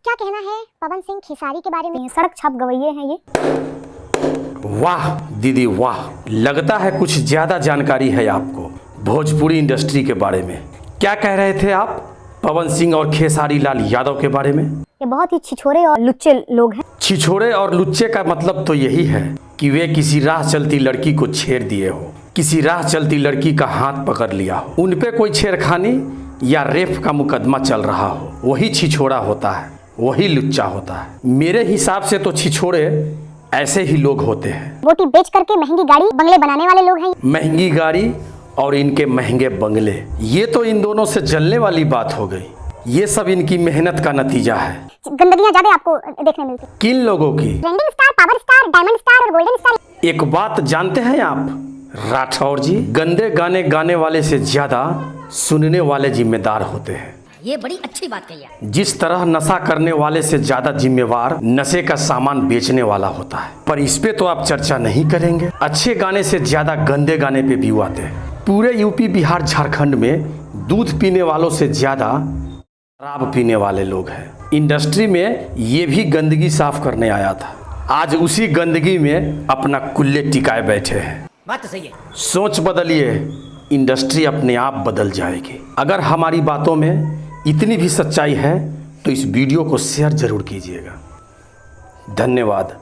क्या कहना है पवन सिंह खेसारी के बारे में? सड़क छाप गवैये हैं ये। वाह दीदी वाह, लगता है कुछ ज्यादा जानकारी है आपको भोजपुरी इंडस्ट्री के बारे में। क्या कह रहे थे आप पवन सिंह और खेसारी लाल यादव के बारे में? ये बहुत ही छिछोरे और लुच्चे लोग हैं। छिछोरे और लुच्चे का मतलब तो यही है कि वे किसी राह चलती लड़की को छेड़ दिए हो, किसी राह चलती लड़की का हाथ पकड़ लिया हो, उन पे कोई छेड़खानी या रेप का मुकदमा चल रहा हो, वही छिछोरा होता है, वही लुच्चा होता है। मेरे हिसाब से तो छिछोरे ऐसे ही लोग होते हैं। रोटी बेच करके महंगी गाड़ी बंगले बनाने वाले लोग हैं। महंगी गाड़ी और इनके महंगे बंगले, ये तो इन दोनों से जलने वाली बात हो गई। ये सब इनकी मेहनत का नतीजा है। गंदगियां ज्यादा आपको देखने मिलती। किन लोगों की? Trending star, power star, diamond star और गोल्डन स्टार। एक बात जानते हैं आप राठौर जी, गंदे गाने गाने वाले से ज्यादा सुनने वाले जिम्मेदार होते हैं। ये बड़ी अच्छी बात कही है। जिस तरह नशा करने वाले से ज्यादा जिम्मेवार नशे का सामान बेचने वाला होता है, पर इस पे तो आप चर्चा नहीं करेंगे। अच्छे गाने से ज्यादा गंदे गाने पे व्यू आते हैं। पूरे यूपी बिहार झारखंड में दूध पीने वालों से ज्यादा शराब पीने वाले लोग हैं। इंडस्ट्री में ये भी गंदगी साफ करने आया था, आज उसी गंदगी में अपना कुल्ले टिकाए बैठे हैं। बात तो सही है। सोच बदलिए, इंडस्ट्री अपने आप बदल जाएगी। अगर हमारी बातों में इतनी भी सच्चाई है तो इस वीडियो को शेयर जरूर कीजिएगा। धन्यवाद।